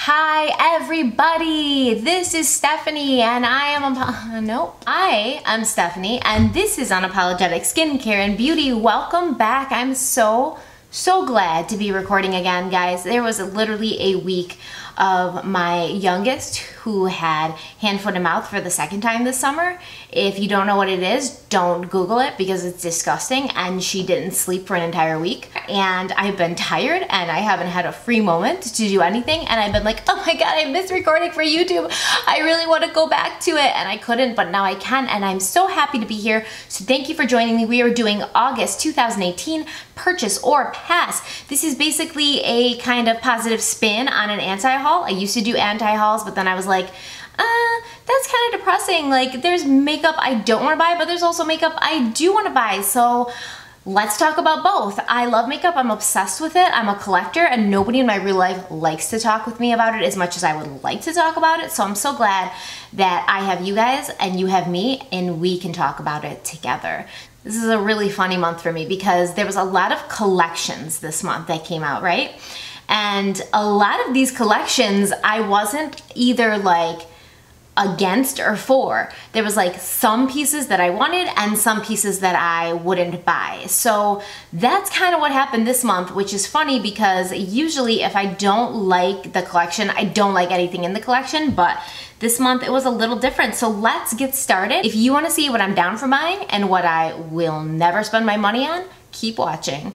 Hi everybody, this is Stephanie and I am Stephanie and this is Unapologetic Skincare and Beauty. Welcome back. I'm so glad to be recording again, guys. There was literally a week of my youngest who had hand, foot, and mouth for the second time this summer. If you don't know what it is, don't Google it because it's disgusting, and she didn't sleep for an entire week. And I've been tired and I haven't had a free moment to do anything, and I've been like, oh my god, I miss recording for YouTube. I really want to go back to it, and I couldn't, but now I can, and I'm so happy to be here. So thank you for joining me. We are doing August 2018 Purchase or Pass. This is basically a kind of positive spin on an anti-haul. I used to do anti-hauls, but then I was like, that's kind of depressing. Like, there's makeup I don't want to buy, but there's also makeup I do want to buy. So let's talk about both. I love makeup. I'm obsessed with it. I'm a collector, and nobody in my real life likes to talk with me about it as much as I would like to talk about it. So I'm so glad that I have you guys and you have me, and we can talk about it together. This is a really funny month for me because there was a lot of collections this month that came out, right? And a lot of these collections I wasn't either like against or for. There was like some pieces that I wanted and some pieces that I wouldn't buy. So that's kind of what happened this month, which is funny because usually if I don't like the collection, I don't like anything in the collection, but this month it was a little different. So let's get started. If you want to see what I'm down for buying and what I will never spend my money on, keep watching.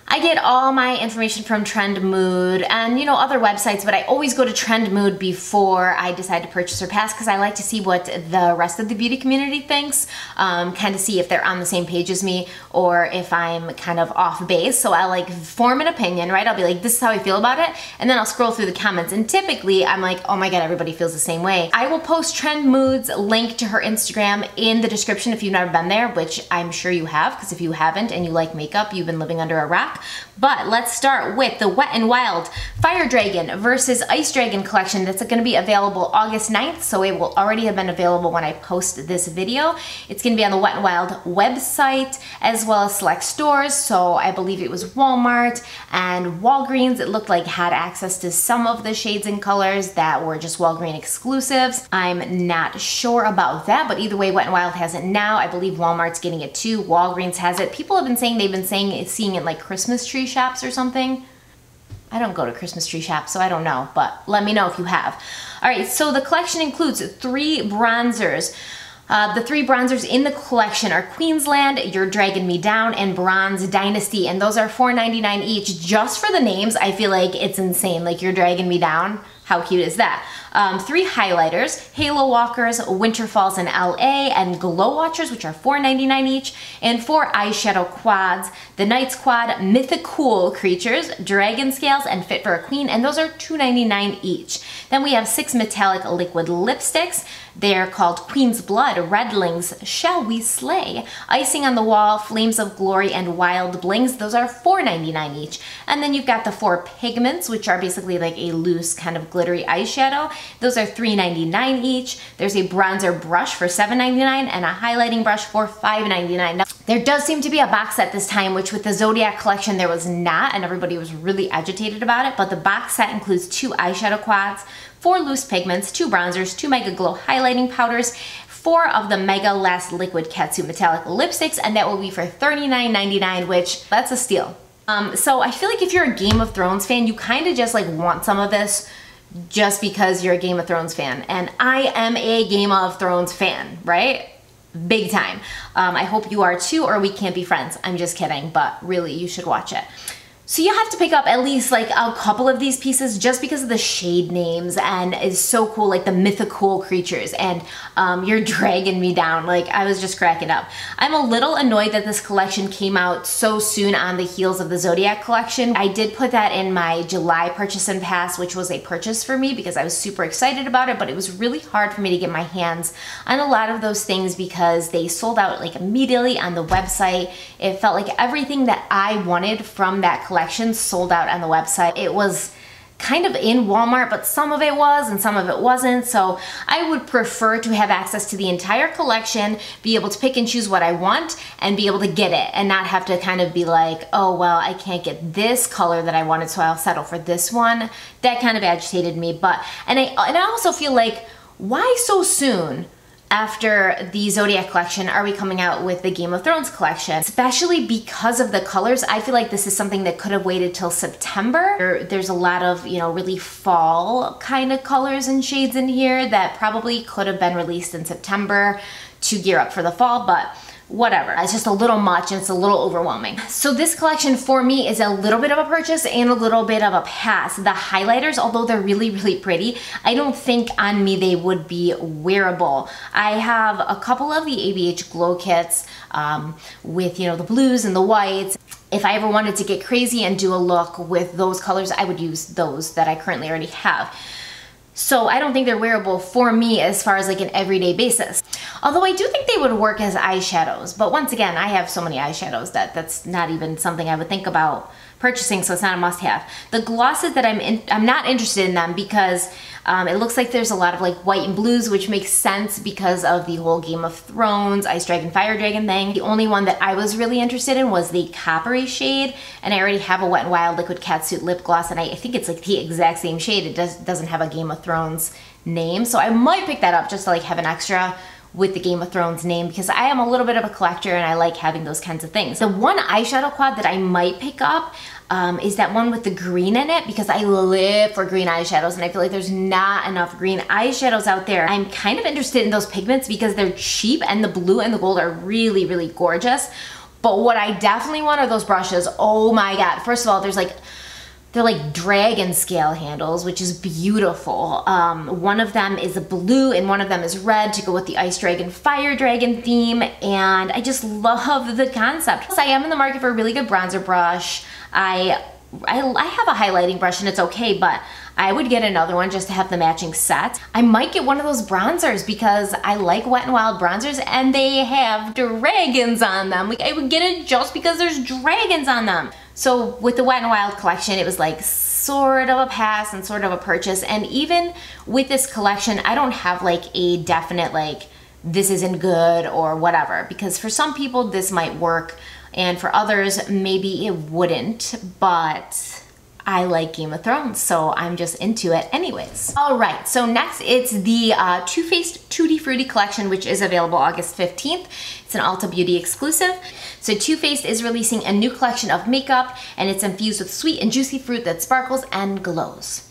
I get all my information from Trendmood and, you know, other websites, but I always go to Trendmood before I decide to purchase or pass because I like to see what the rest of the beauty community thinks, kind of see if they're on the same page as me or if I'm kind of off base. So I like form an opinion, right? I'll be like, this is how I feel about it, and then I'll scroll through the comments, and typically I'm like, oh my god, everybody feels the same way. I will post Trendmood's link to her Instagram in the description if you've never been there, which I'm sure you have, because if you haven't and you like makeup, you've been living under a rock. But let's start with the Wet n Wild Fire Dragon versus Ice Dragon collection that's going to be available August 9th, so it will already have been available when I post this video. It's going to be on the Wet n Wild website as well as select stores, so I believe it was Walmart and Walgreens. It looked like had access to some of the shades and colors that were just Walgreens exclusives. I'm not sure about that, but either way, Wet n Wild has it now. I believe Walmart's getting it too. Walgreens has it. People have been saying seeing it like Christmas tree shops or something. I don't go to Christmas tree shops, so I don't know, but let me know if you have. All right, so the collection includes 3 bronzers. The 3 bronzers in the collection are Queensland, You're Dragging Me Down, and Bronze Dynasty, and those are $4.99 each. Just for the names, I feel like it's insane. Like, You're Dragging Me Down. How cute is that? 3 highlighters, Halo Walkers, Winter Falls in LA, and Glow Watchers, which are $4.99 each, and 4 eyeshadow quads, the Night's Quad, Mythical Creatures, Dragon Scales, and Fit for a Queen, and those are $2.99 each. Then we have 6 metallic liquid lipsticks. They're called Queen's Blood, Redlings, Shall We Slay, Icing on the Wall, Flames of Glory, and Wild Blings. Those are $4.99 each. And then you've got the 4 pigments, which are basically like a loose kind of glittery eyeshadow. Those are $3.99 each. There's a bronzer brush for $7.99 and a highlighting brush for $5.99. Now, there does seem to be a box set this time, which with the Zodiac collection there was not, and everybody was really agitated about it, but the box set includes 2 eyeshadow quads, 4 loose pigments, 2 bronzers, 2 Mega Glow highlighting powders, 4 of the Mega Last Liquid Catsuit Metallic Lipsticks, and that will be for $39.99, which that's a steal. So I feel like if you're a Game of Thrones fan, you kind of just like want some of this just because you're a Game of Thrones fan. And I am a Game of Thrones fan, right? Big time. I hope you are too, or we can't be friends. I'm just kidding, but really you should watch it. So you have to pick up at least like a couple of these pieces just because of the shade names, and it's so cool, like the Mythical Creatures and You're Dragging Me Down. Like, I was just cracking up. I'm a little annoyed that this collection came out so soon on the heels of the Zodiac collection. I did put that in my July purchase and pass, which was a purchase for me because I was super excited about it, but it was really hard for me to get my hands on a lot of those things because they sold out like immediately on the website. It felt like everything that I wanted from that collection sold out on the website. It was kind of in Walmart, but some of it was and some of it wasn't. So I would prefer to have access to the entire collection, be able to pick and choose what I want, and be able to get it and not have to kind of be like, oh, well, I can't get this color that I wanted, so I'll settle for this one. That kind of agitated me. And I also feel like, why so soon after the Zodiac collection are we coming out with the Game of Thrones collection? Especially because of the colors, I feel like this is something that could have waited till September. There's a lot of, you know, really fall kind of colors and shades in here that probably could have been released in September to gear up for the fall, but whatever. It's just a little much and it's a little overwhelming. So this collection for me is a little bit of a purchase and a little bit of a pass. The highlighters, although they're really, really pretty, I don't think on me they would be wearable. I have a couple of the ABH glow kits with, you know, the blues and the whites. If I ever wanted to get crazy and do a look with those colors, I would use those that I currently already have. So I don't think they're wearable for me as far as like an everyday basis. Although I do think they would work as eyeshadows. But once again, I have so many eyeshadows that that's not even something I would think about purchasing, so it's not a must-have. The glosses that I'm not interested in them because it looks like there's a lot of like white and blues, which makes sense because of the whole Game of Thrones, Ice Dragon, Fire Dragon thing. The only one that I was really interested in was the coppery shade, and I already have a Wet n Wild Liquid Catsuit lip gloss, and I think it's like the exact same shade. It doesn't have a Game of Thrones name, so I might pick that up just to like have an extra with the Game of Thrones name because I am a little bit of a collector and I like having those kinds of things. The one eyeshadow quad that I might pick up is that one with the green in it because I live for green eyeshadows and I feel like there's not enough green eyeshadows out there. I'm kind of interested in those pigments because they're cheap and the blue and the gold are really, really gorgeous. But what I definitely want are those brushes. Oh my God. First of all, they're like dragon scale handles, which is beautiful. One of them is a blue and one of them is red to go with the Ice Dragon, Fire Dragon theme, and I just love the concept. So I am in the market for a really good bronzer brush. I have a highlighting brush and it's okay, but I would get another one just to have the matching set. I might get one of those bronzers because I like Wet n Wild bronzers and they have dragons on them. Like, I would get it just because there's dragons on them. So with the Wet n Wild collection, it was like sort of a pass and sort of a purchase. And even with this collection, I don't have like a definite like, this isn't good or whatever, because for some people this might work and for others maybe it wouldn't, but I like Game of Thrones, so I'm just into it anyways. All right, so next it's the Too Faced Tutti Frutti collection, which is available August 15th. It's an Ulta Beauty exclusive. So Too Faced is releasing a new collection of makeup, and it's infused with sweet and juicy fruit that sparkles and glows.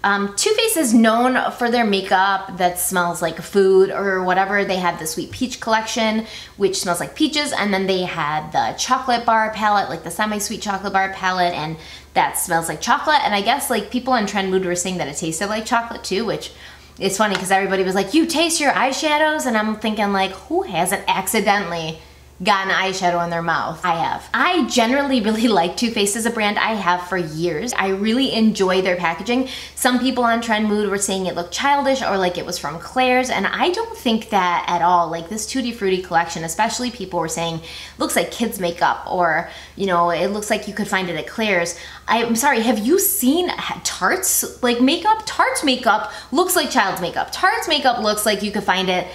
Too Faced is known for their makeup that smells like food or whatever. They had the Sweet Peach collection, which smells like peaches, and then they had the chocolate bar palette, like the semi-sweet chocolate bar palette, and that smells like chocolate. And I guess like people in Trend Mood were saying that it tasted like chocolate too, which is funny because everybody was like, you taste your eyeshadows? And I'm thinking like, who hasn't accidentally gotten eyeshadow in their mouth? I have. I generally really like Too Faced as a brand. I have for years. I really enjoy their packaging. Some people on Trend Mood were saying it looked childish or like it was from Claire's, and I don't think that at all. Like this Tutti Frutti collection, especially people were saying looks like kids makeup, or you know, it looks like you could find it at Claire's. I'm sorry, have you seen Tarte's like makeup? Tarte's makeup looks like child's makeup. Tarte's makeup looks like you could find it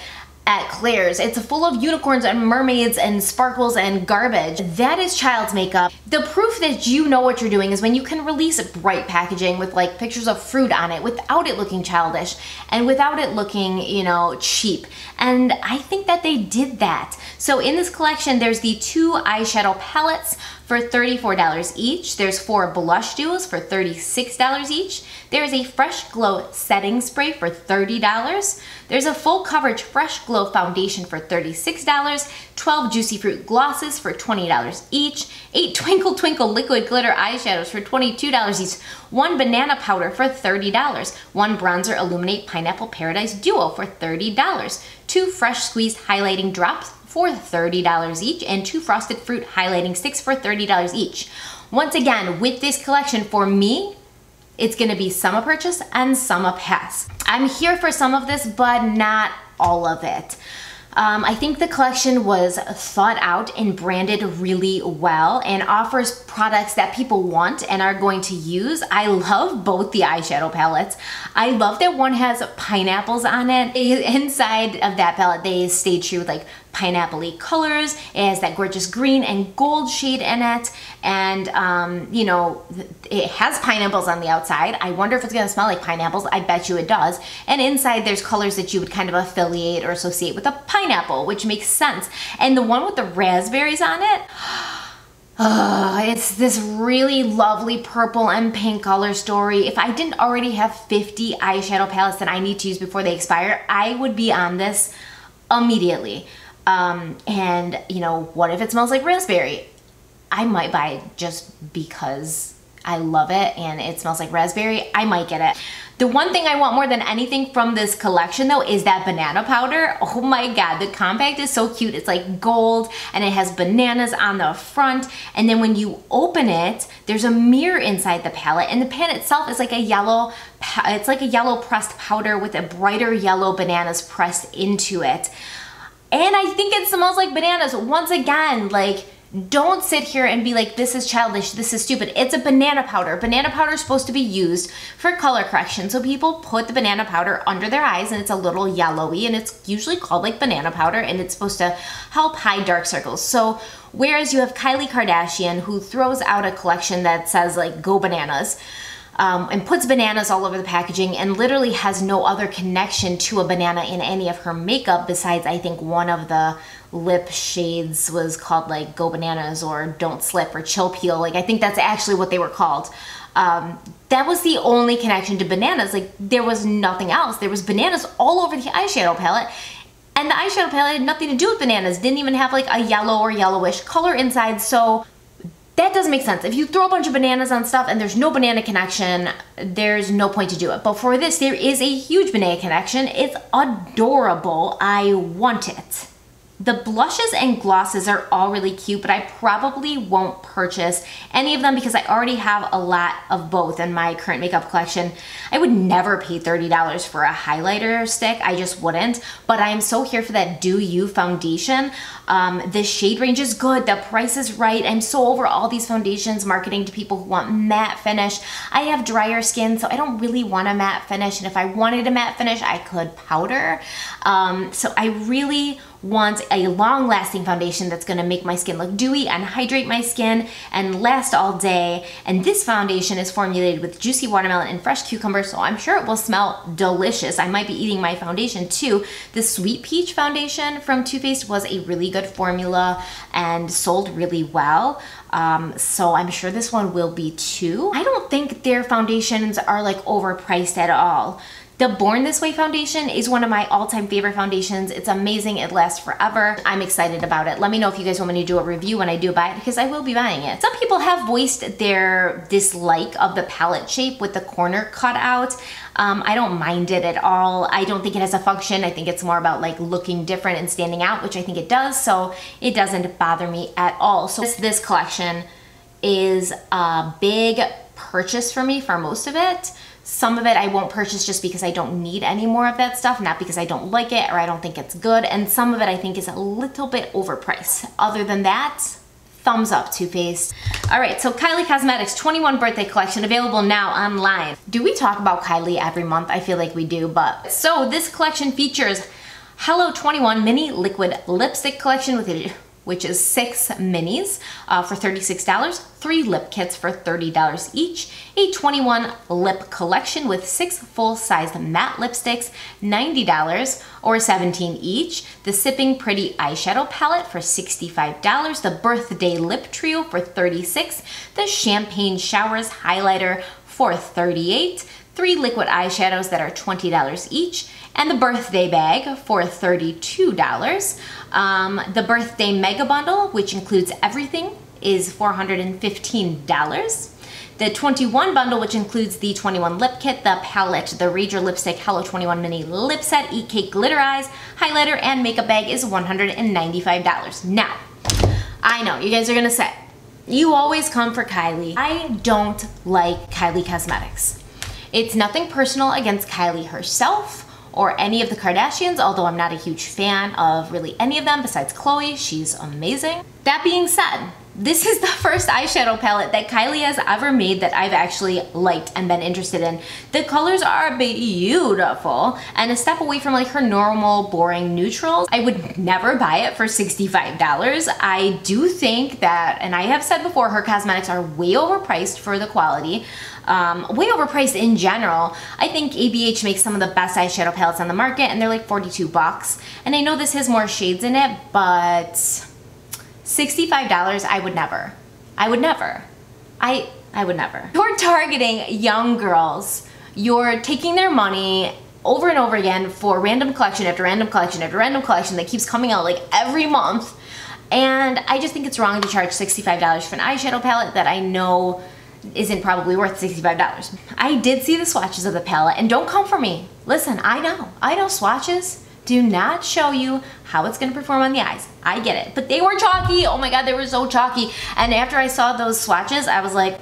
at Claire's. It's full of unicorns and mermaids and sparkles and garbage. That is child's makeup. The proof that you know what you're doing is when you can release bright packaging with like pictures of fruit on it without it looking childish and without it looking, you know, cheap. And I think that they did that. So in this collection, there's the 2 eyeshadow palettes for $34 each. There's 4 blush duos for $36 each. There's a Fresh Glow setting spray for $30. There's a full coverage Fresh Glow foundation for $36. 12 Juicy Fruit glosses for $20 each. 8 Twinkle Twinkle liquid glitter eyeshadows for $22 each. 1 banana powder for $30. 1 bronzer Illuminate Pineapple Paradise duo for $30. 2 Fresh Squeeze highlighting drops for $30 each, and 2 Frosted Fruit highlighting sticks for $30 each. Once again, with this collection, for me, it's gonna be some a purchase and some a pass. I'm here for some of this, but not all of it. I think the collection was thought out and branded really well and offers products that people want and are going to use. I love both the eyeshadow palettes. I love that one has pineapples on it. Inside of that palette, they stayed true with like pineapple-y colors. It has that gorgeous green and gold shade in it. And, you know, it has pineapples on the outside. I wonder if it's gonna smell like pineapples. I bet you it does. And inside there's colors that you would kind of affiliate or associate with a pineapple, which makes sense. And the one with the raspberries on it, it's this really lovely purple and pink color story. If I didn't already have 50 eyeshadow palettes that I need to use before they expire, I would be on this immediately. And you know, what if it smells like raspberry? I might buy it just because I love it and it smells like raspberry. I might get it. The one thing I want more than anything from this collection though is that banana powder. Oh my God, the compact is so cute. It's like gold and it has bananas on the front. And then when you open it, there's a mirror inside the palette, and the pan itself is like a yellow, it's like a yellow pressed powder with a brighter yellow bananas pressed into it. And I think it smells like bananas. Once again, like, don't sit here and be like, this is childish, this is stupid. It's a banana powder. Banana powder is supposed to be used for color correction. So people put the banana powder under their eyes and it's a little yellowy, and it's usually called like banana powder, and it's supposed to help hide dark circles. So whereas you have Kylie Kardashian who throws out a collection that says like go bananas, and puts bananas all over the packaging and literally has no other connection to a banana in any of her makeup besides I think one of the lip shades was called like Go Bananas or Don't Slip or Chill Peel. Like I think that's actually what they were called. That was the only connection to bananas. Like there was nothing else. There was bananas all over the eyeshadow palette. And the eyeshadow palette had nothing to do with bananas. Didn't even have like a yellow or yellowish color inside. So that doesn't make sense. If you throw a bunch of bananas on stuff and there's no banana connection, there's no point to do it. But for this, there is a huge banana connection. It's adorable. I want it. The blushes and glosses are all really cute, but I probably won't purchase any of them because I already have a lot of both in my current makeup collection. I would never pay $30 for a highlighter stick. I just wouldn't, but I am so here for that Do You foundation. The shade range is good. The price is right. I'm so over all these foundations marketing to people who want matte finish. I have drier skin, so I don't really want a matte finish. And if I wanted a matte finish, I could powder. So I really want a long-lasting foundation that's going to make my skin look dewy and hydrate my skin and last all day. And this foundation is formulated with juicy watermelon and fresh cucumber, so I'm sure it will smell delicious. I might be eating my foundation too. The Sweet Peach foundation from Too Faced was a really good formula and sold really well. So I'm sure this one will be too. I don't think their foundations are like overpriced at all. The Born This Way foundation is one of my all-time favorite foundations. It's amazing. It lasts forever. I'm excited about it. Let me know if you guys want me to do a review when I do buy it because I will be buying it. Some people have voiced their dislike of the palette shape with the corner cut out. I don't mind it at all. I don't think it has a function. I think it's more about like looking different and standing out, which I think it does. So it doesn't bother me at all. So this collection is a big purchase for me for most of it. Some of it I won't purchase just because I don't need any more of that stuff, not because I don't like it or I don't think it's good. And some of it I think is a little bit overpriced. Other than that, thumbs up, Too Faced. All right, so Kylie Cosmetics 21 birthday collection available now online. Do we talk about Kylie every month? I feel like we do, but. So this collection features Hello 21 mini liquid lipstick collection with it, which is 6 minis for $36, 3 lip kits for $30 each, a 21 lip collection with 6 full-size matte lipsticks, $90 or $17 each, the Sipping Pretty eyeshadow palette for $65, the Birthday Lip Trio for $36, the Champagne Showers highlighter for $38, 3 liquid eyeshadows that are $20 each, and the birthday bag for $32. The birthday mega bundle, which includes everything, is $415. The 21 bundle, which includes the 21 lip kit, the palette, the Rager lipstick, Hello 21 mini lip set, Eat Cake glitter eyes, highlighter, and makeup bag is $195. Now, I know you guys are gonna say, you always come for Kylie. I don't like Kylie Cosmetics. It's nothing personal against Kylie herself or any of the Kardashians, although I'm not a huge fan of really any of them besides Khloe. She's amazing. That being said, This is the first eyeshadow palette that Kylie has ever made that I've actually liked and been interested in. The colors are beautiful and a step away from like her normal boring neutrals. I would never buy it for $65. I do think that, and I have said before, her cosmetics are way overpriced for the quality. Way overpriced in general. I think ABH makes some of the best eyeshadow palettes on the market and they're like 42 bucks. And I know this has more shades in it, but $65, I would never. I would never. I would never. You're targeting young girls. You're taking their money over and over again for random collection after random collection after random collection that keeps coming out like every month. And I just think it's wrong to charge $65 for an eyeshadow palette that I know isn't probably worth $65. I did see the swatches of the palette, and don't come for me. Listen, I know swatches do not show you how it's gonna perform on the eyes. I get it, but they were chalky. Oh my God, they were so chalky. And after I saw those swatches, I was like,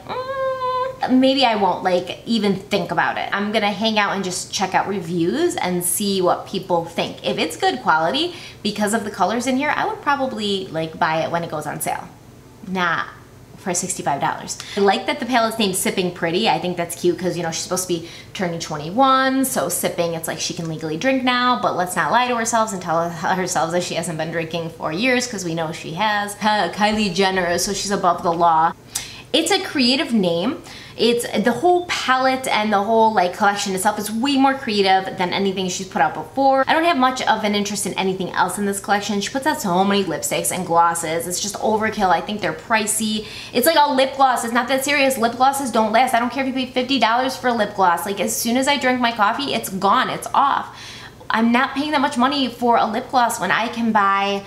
maybe I won't like even think about it. I'm gonna hang out and just check out reviews and see what people think. If it's good quality because of the colors in here, I would probably like buy it when it goes on sale. Nah. For $65. I like that the palette's named Sipping Pretty. I think that's cute because, you know, she's supposed to be turning 21, so sipping, it's like she can legally drink now, but let's not lie to ourselves and tell ourselves that she hasn't been drinking for years because we know she has. Kylie Jenner, so she's above the law. It's a creative name. It's the whole palette and the whole like collection itself is way more creative than anything she's put out before. I don't have much of an interest in anything else in this collection. She puts out so many lipsticks and glosses. It's just overkill. I think they're pricey. It's like a lip gloss. It's not that serious. Lip glosses don't last. I don't care if you pay $50 for a lip gloss. Like as soon as I drink my coffee, it's gone. It's off. I'm not paying that much money for a lip gloss when I can buy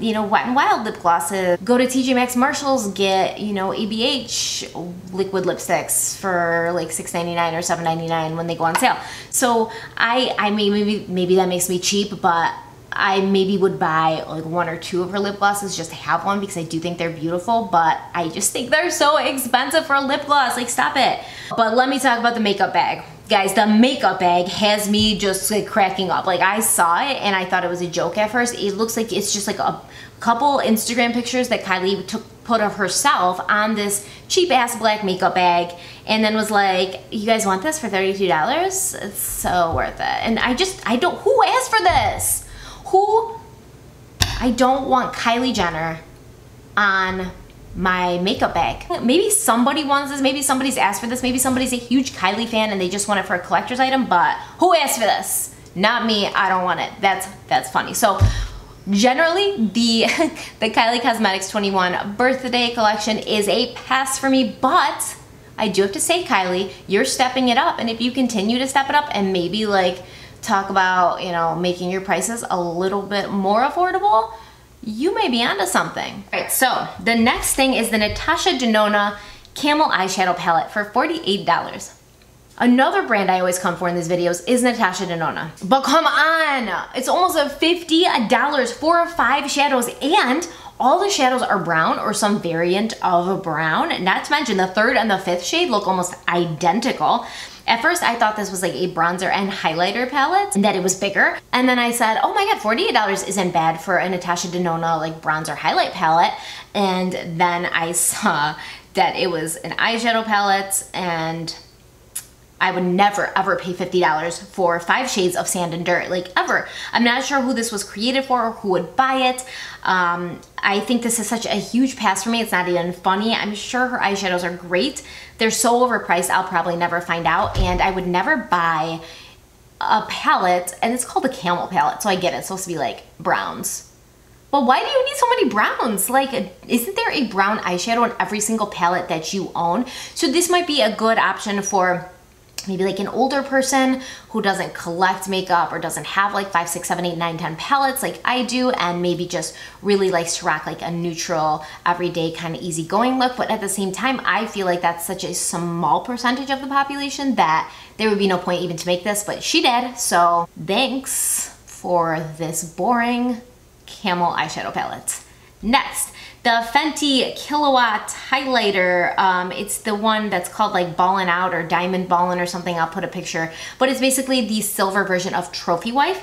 you know, Wet n Wild lip glosses. Go to TJ Maxx Marshalls, get, you know, ABH liquid lipsticks for like $6.99 or $7.99 when they go on sale. So I maybe that makes me cheap, but I maybe would buy like 1 or 2 of her lip glosses just to have one because I do think they're beautiful, but I just think they're so expensive for a lip gloss. Like, stop it. But let me talk about the makeup bag. Guys, the makeup bag has me just like cracking up. Like I saw it and I thought it was a joke at first. It looks like it's just like a couple Instagram pictures that Kylie put of herself on this cheap ass black makeup bag and then was like, you guys want this for $32? It's so worth it. And I don't, who asked for this? I don't want Kylie Jenner on my makeup bag. Maybe somebody wants this, maybe somebody's asked for this, maybe somebody's a huge Kylie fan and they just want it for a collector's item, but who asked for this? Not me, I don't want it. That's funny. So generally the Kylie Cosmetics 21 birthday collection is a pass for me, but I do have to say, Kylie, you're stepping it up, and if you continue to step it up and maybe like talk about, you know, making your prices a little bit more affordable, you may be onto something. All right, so the next thing is the Natasha Nonna Camel eyeshadow palette for $48. Another brand I always come for in these videos is Natasha Nonna. But come on, it's almost $50 for 5 shadows, and all the shadows are brown or some variant of a brown. Not to mention the 3rd and the 5th shade look almost identical. At first, I thought this was like a bronzer and highlighter palette and that it was bigger. And then I said, oh my God, $48 isn't bad for a Natasha Nonna like bronzer highlight palette. And then I saw that it was an eyeshadow palette, and I would never ever pay $50 for 5 shades of sand and dirt, like ever. I'm not sure who this was created for or who would buy it. I think this is such a huge pass for me. It's not even funny. I'm sure her eyeshadows are great. They're so overpriced, I'll probably never find out. And I would never buy a palette, and it's called a Camel palette, so I get it. It's supposed to be like browns. But why do you need so many browns? Like, isn't there a brown eyeshadow in every single palette that you own? So this might be a good option for maybe like an older person who doesn't collect makeup or doesn't have like 5, 6, 7, 8, 9, 10 palettes like I do, and maybe just really likes to rock like a neutral, everyday kind of easygoing look. But at the same time, I feel like that's such a small percentage of the population that there would be no point even to make this, but she did. So thanks for this boring Camel eyeshadow palette. Next, the Fenty Kilowatt highlighter. It's the one that's called like Ballin' Out or Diamond Ballin' or something. I'll put a picture, but it's basically the silver version of Trophy Wife.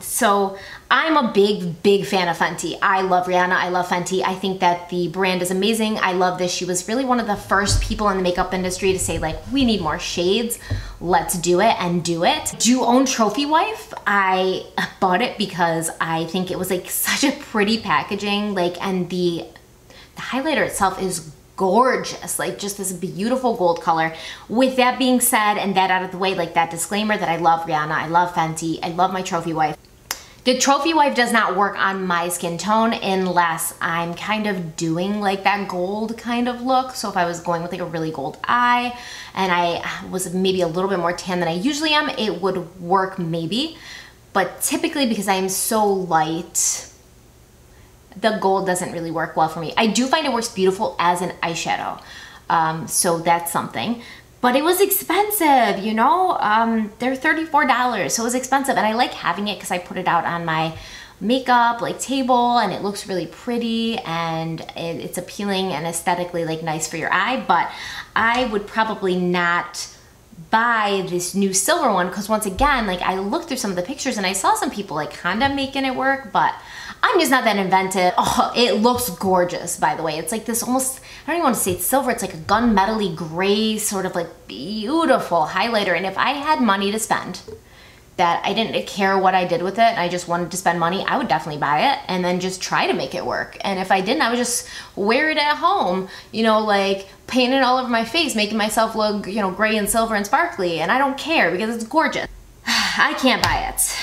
So I'm a big fan of Fenty. I love Rihanna, I love Fenty. I think that the brand is amazing. I love this. She was really one of the first people in the makeup industry to say like, we need more shades. Let's do it and do it. Do you own Trophy Wife? I bought it because I think it was like such a pretty packaging, like, and the highlighter itself is gorgeous, like just this beautiful gold color. With that being said, and that out of the way, like that disclaimer that I love Rihanna, I love Fenty, I love my Trophy Wife. The Trophy Wife does not work on my skin tone unless I'm kind of doing like that gold kind of look. So if I was going with like a really gold eye and I was maybe a little bit more tan than I usually am, it would work maybe. But typically, because I am so light, the gold doesn't really work well for me. I do find it works beautiful as an eyeshadow. So that's something. But it was expensive, you know? They're $34, so it was expensive. And I like having it because I put it out on my makeup like table and it looks really pretty and it's appealing and aesthetically like nice for your eye. But I would probably not buy this new silver one because once again, like I looked through some of the pictures and I saw some people like kind of making it work, but I'm just not that inventive. Oh, it looks gorgeous, by the way. It's like this almost, I don't even want to say it's silver, it's like a gunmetal-y gray, sort of like beautiful highlighter. And if I had money to spend, that I didn't care what I did with it, and I just wanted to spend money, I would definitely buy it and then just try to make it work. And if I didn't, I would just wear it at home, you know, like paint it all over my face, making myself look, you know, gray and silver and sparkly. And I don't care because it's gorgeous. I can't buy it.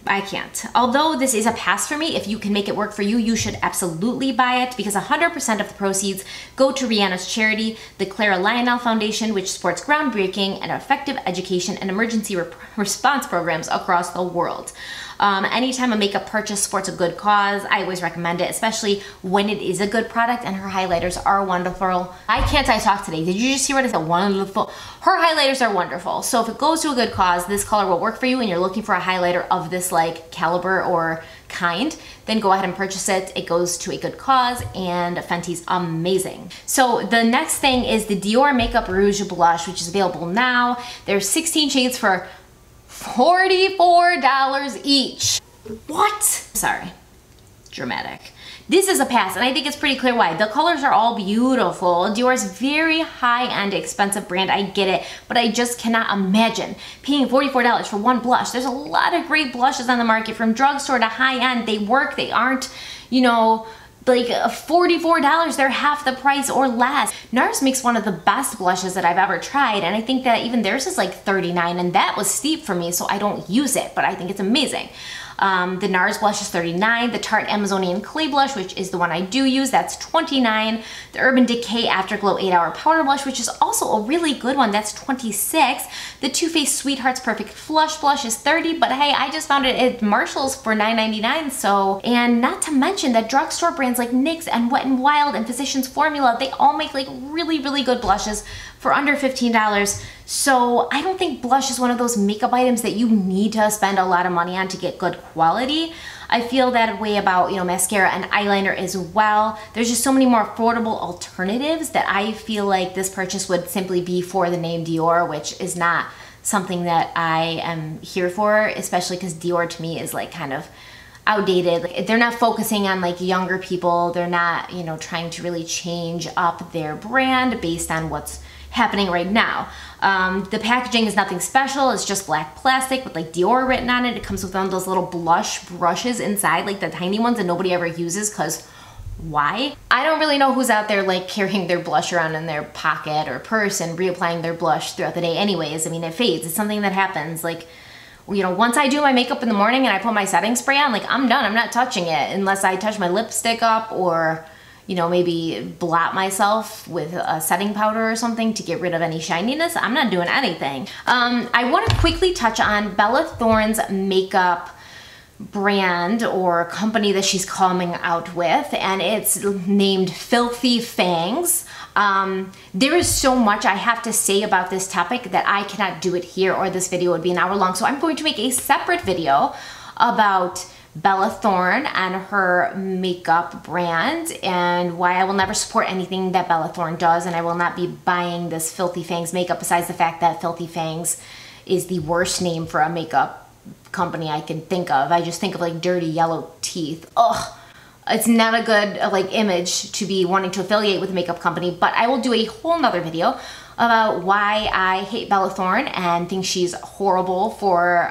I can't. Although this is a pass for me, if you can make it work for you, you should absolutely buy it because 100% of the proceeds go to Rihanna's charity, the Clara Lionel Foundation, which supports groundbreaking and effective education and emergency response programs across the world. Anytime a makeup purchase supports a good cause, I always recommend it, especially when it is a good product, and her highlighters are wonderful. Why can't I talk today? Did you just hear what I said? Wonderful. Her highlighters are wonderful. So if it goes to a good cause, this color will work for you and you're looking for a highlighter of this like caliber or kind, then go ahead and purchase it. It goes to a good cause and Fenty's amazing. So the next thing is the Dior Makeup Rouge Blush, which is available now. There's 16 shades for $44 each. What? Sorry, dramatic. This is a pass, and I think it's pretty clear why. The colors are all beautiful. Dior's very high-end, expensive brand, I get it, but I just cannot imagine paying $44 for one blush. There's a lot of great blushes on the market, from drugstore to high-end. They work, they aren't, you know, like $44, they're half the price or less. NARS makes one of the best blushes that I've ever tried, and I think that even theirs is like $39, and that was steep for me, so I don't use it, but I think it's amazing. The NARS blush is $39. The Tarte Amazonian Clay Blush, which is the one I do use, that's $29. The Urban Decay Afterglow 8-Hour Powder Blush, which is also a really good one, that's $26. The Too Faced Sweethearts Perfect Flush Blush is $30, but hey, I just found it at Marshall's for $9.99, so, and not to mention that drugstore brands like NYX and Wet n Wild and Physicians Formula, they all make like really, really good blushes for under $15. So I don't think blush is one of those makeup items that you need to spend a lot of money on to get good quality. I feel that way about, you know, mascara and eyeliner as well. There's just so many more affordable alternatives that I feel like this purchase would simply be for the name Dior, which is not something that I am here for, especially because Dior to me is like kind of outdated. Like, they're not focusing on like younger people. They're not, you know, trying to really change up their brand based on what's happening right now. The packaging is nothing special. It's just black plastic with like Dior written on it. It comes with one of those little blush brushes inside, like the tiny ones that nobody ever uses, because why? I don't really know who's out there like carrying their blush around in their pocket or purse and reapplying their blush throughout the day anyways. I mean, it fades. It's something that happens. Like, you know, once I do my makeup in the morning and I put my setting spray on, like I'm done. I'm not touching it unless I touch my lipstick up or, you know, maybe blot myself with a setting powder or something to get rid of any shininess. I'm not doing anything. I want to quickly touch on Bella Thorne's makeup brand or company that she's coming out with, and it's named Filthy Fangs. There is so much I have to say about this topic that I cannot do it here, or this video would be an hour long. So I'm going to make a separate video about Bella Thorne and her makeup brand and why I will never support anything that Bella Thorne does, and I will not be buying this Filthy Fangs makeup, besides the fact that Filthy Fangs is the worst name for a makeup company I can think of. I just think of like dirty yellow teeth. Ugh. It's not a good like image to be wanting to affiliate with a makeup company, but I will do a whole nother video about why I hate Bella Thorne and think she's horrible for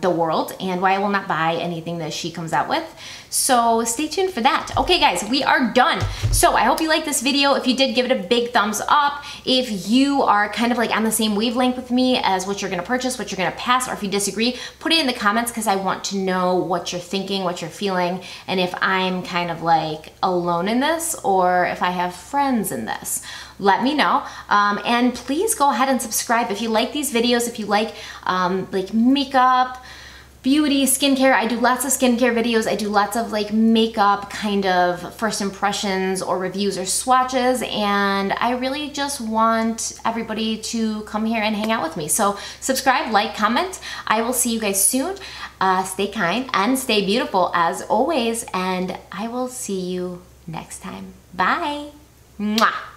the world, and why I will not buy anything that she comes out with. So stay tuned for that. Okay guys, we are done. So I hope you liked this video. If you did, give it a big thumbs up. If you are kind of like on the same wavelength with me as what you're gonna purchase, what you're gonna pass, or if you disagree, put it in the comments because I want to know what you're thinking, what you're feeling, and if I'm kind of like alone in this or if I have friends in this. Let me know. And please go ahead and subscribe if you like these videos, if you like makeup, beauty, skincare. I do lots of skincare videos. I do lots of like makeup kind of first impressions or reviews or swatches, and I really just want everybody to come here and hang out with me. So subscribe, like, comment. I will see you guys soon. Stay kind and stay beautiful as always, and I will see you next time. Bye. Mwah.